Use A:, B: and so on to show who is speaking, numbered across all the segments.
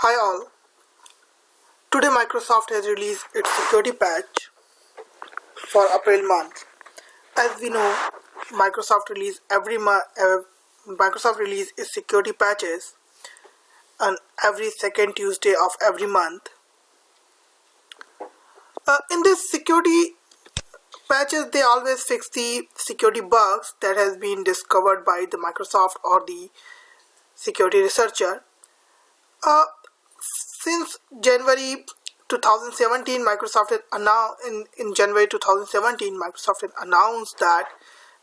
A: Hi all. Today Microsoft has released its security patch for April month. As we know, Microsoft release every month. Microsoft release its security patches on every second Tuesday of every month. In this security patches, they always fix the security bugs that has been discovered by the Microsoft or the security researcher. Since January 2017, Microsoft had in January 2017, Microsoft had announced that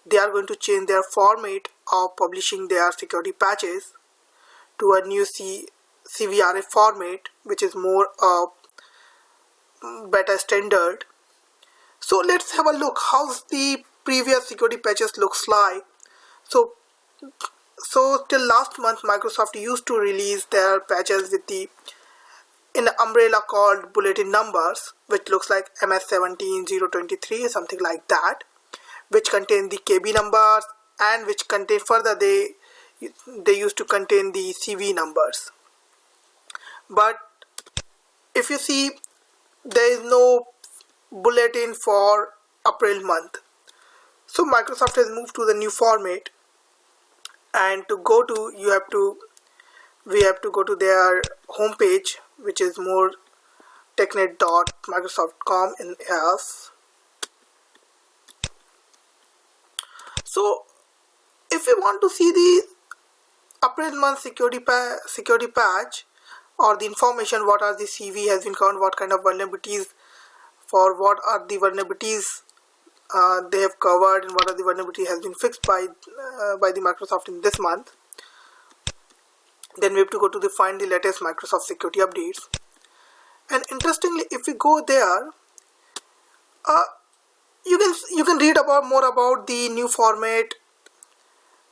A: they are going to change their format of publishing their security patches to a new CVRA format, which is more better standard. So let's have a look how the previous security patches looks like. So till last month, Microsoft used to release their patches with the in an umbrella called bulletin numbers, which looks like MS17023, something like that, which contain the KB numbers, and which contain further they used to contain the CV numbers. But if you see, there is no bulletin for April month. So Microsoft has moved to the new format, and to go to we have to go to their homepage, which is more technet.microsoft.com in else. So if you want to see the April month security patch or the information, what are the CV has been covered, what kind of vulnerabilities, for what are the vulnerabilities they have covered, and what are the vulnerability has been fixed by the Microsoft in this month, then we have to go to find the latest Microsoft security updates. And interestingly, if we go there, you can read more about the new format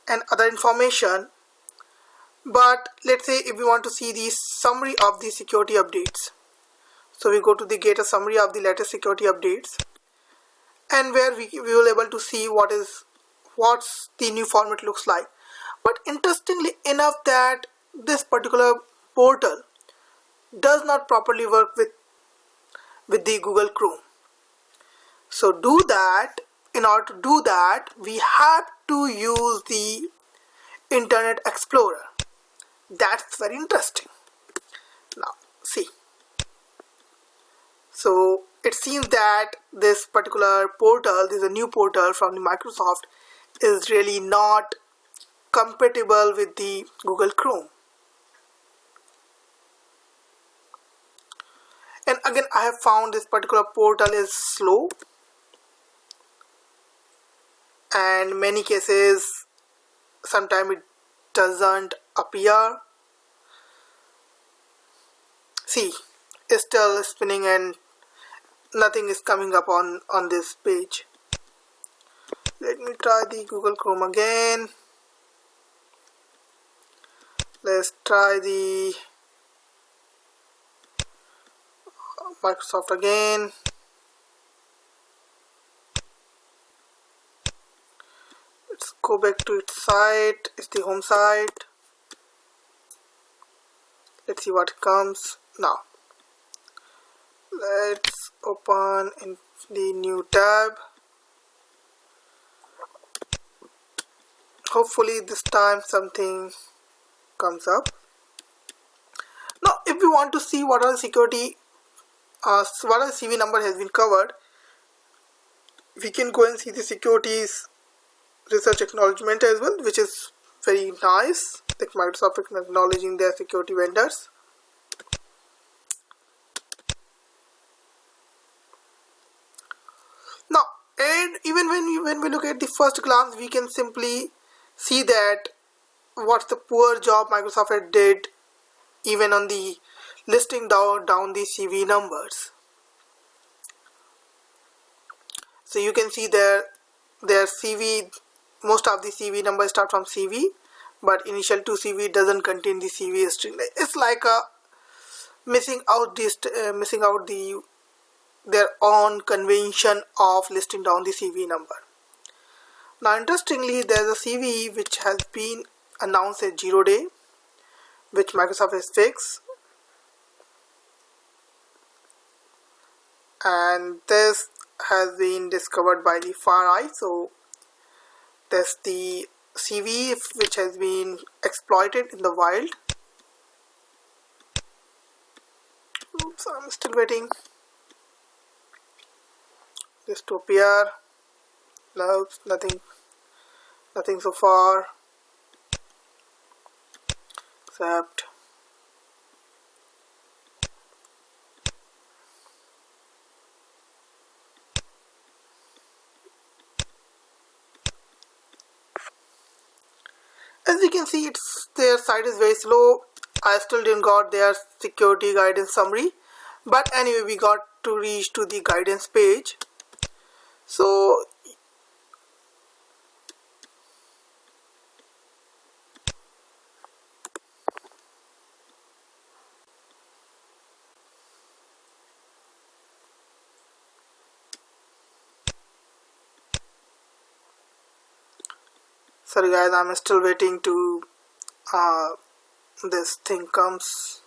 A: and other information. But let's say if we want to see the summary of the security updates, so we go to get a summary of the latest security updates, and where we will able to see what's the new format looks like. But interestingly enough, that this particular portal does not properly work with the Google Chrome. So in order to do that, we have to use the Internet Explorer. That's very interesting. Now see, so it seems that this particular portal, this is a new portal from the Microsoft, is really not compatible with the Google Chrome. And again, I have found this particular portal is slow, and in many cases sometimes it doesn't appear. See, it's still spinning and nothing is coming up on this page. Let me try the Google Chrome again. Let's try the Microsoft again. Let's go back to its site. It's the home site. Let's see what comes now. Let's open in the new tab. Hopefully this time something comes up. Now if we want to see what are the security what are the CV number has been covered, we can go and see the securities research acknowledgement as well, which is very nice, like Microsoft acknowledging their security vendors. Now, and even when we look at the first glance, we can simply see that what's the poor job Microsoft did even on the listing down the CV numbers. So you can see their CV, most of the CV numbers start from CV, but initial to CV doesn't contain the CV string. It's like a missing out their own convention of listing down the CV number. Now interestingly, there's a CV which has been announced as 0 day, which Microsoft has fixed. and this has been discovered by the Far Eye. So that's the CV which has been exploited in the wild. Oops, I'm still waiting this to appear. No, nothing so far except as you can see, their site is very slow. I still didn't got their security guidance summary, but anyway, we got to reach to the guidance page. So sorry guys, I'm still waiting to this thing comes.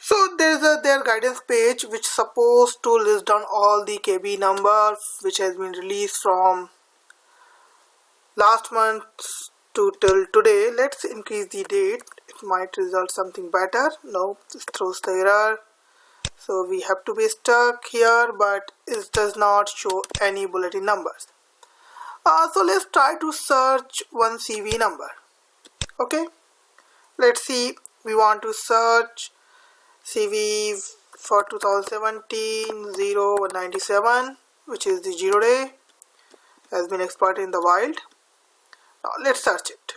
A: So there is their guidance page which supposed to list down all the KB number which has been released from last month to till today. Let's increase the date. It might result something better. No, this throws the error. So we have to be stuck here, but it does not show any bulletin numbers. So let's try to search one CV number. Okay, let's see. We want to search CV for 2017 0197, which is the 0 day, has been exploited in the wild. Now let's search it.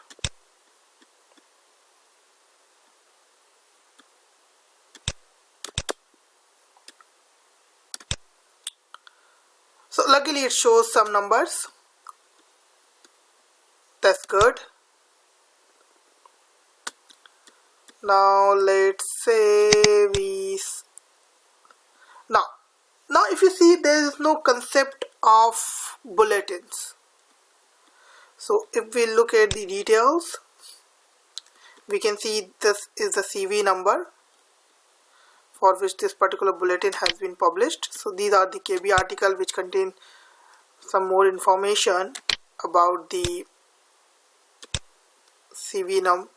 A: So luckily it shows some numbers. That's good. Now let's say now if you see, there is no concept of bulletins. So if we look at the details, we can see this is the CV number for which this particular bulletin has been published. So these are the KB article which contain some more information about the CV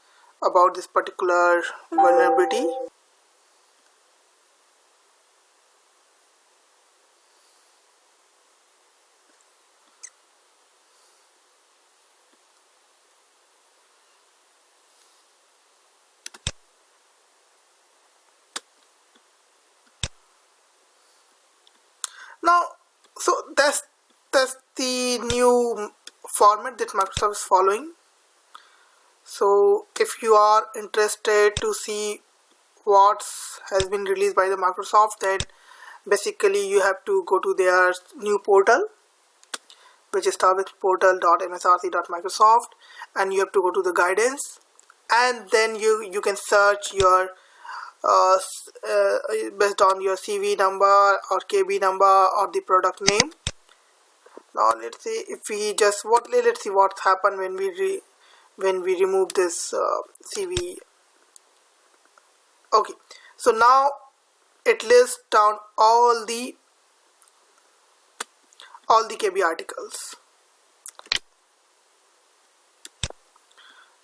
A: about this particular vulnerability. Now, so that's the new format that Microsoft is following. So if you are interested to see what has been released by the Microsoft, then basically you have to go to their new portal, which is start with portal.msrc.microsoft, and you have to go to the guidance, and then you can search your based on your CV number or KB number or the product name. Now let's see if we just let's see what's happened when we remove this CV. Okay, so now it lists down all the KB articles.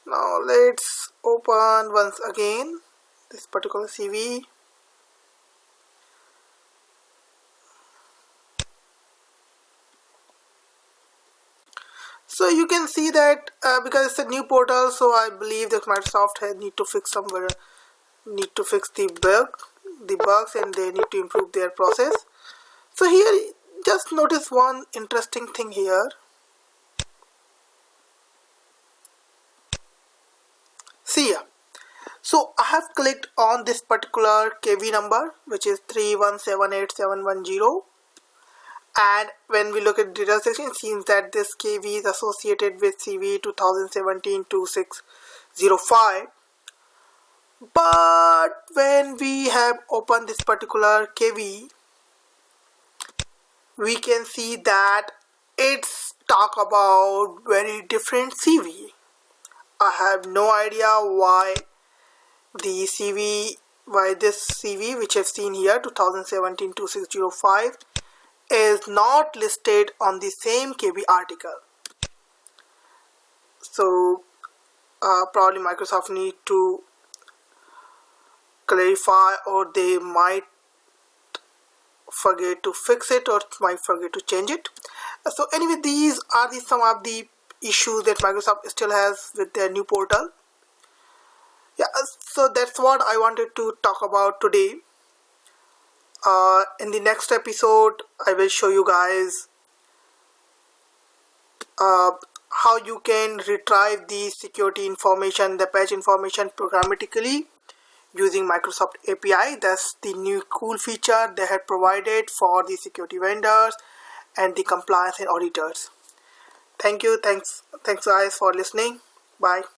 A: Now let's open once again this particular CV. So you can see that because it's a new portal, so I believe that Microsoft has need to fix the bugs, and they need to improve their process. So here, just notice one interesting thing here. See here. So I have clicked on this particular KV number, which is 3178710, and when we look at the detail section, it seems that this KV is associated with CV 2017-2605. But when we have opened this particular KV, we can see that it's talk about very different CV. I have no idea why this CV which I've seen here 2017-2605 is not listed on the same KB article. So probably Microsoft need to clarify, or they might forget to fix it, or might forget to change it. So anyway, these are some of the issues that Microsoft still has with their new portal. Yeah, so that's what I wanted to talk about today. In the next episode, I will show you guys how you can retrieve the security information, the patch information programmatically using Microsoft API. That's the new cool feature they had provided for the security vendors and the compliance and auditors. Thank you. Thanks guys for listening. Bye.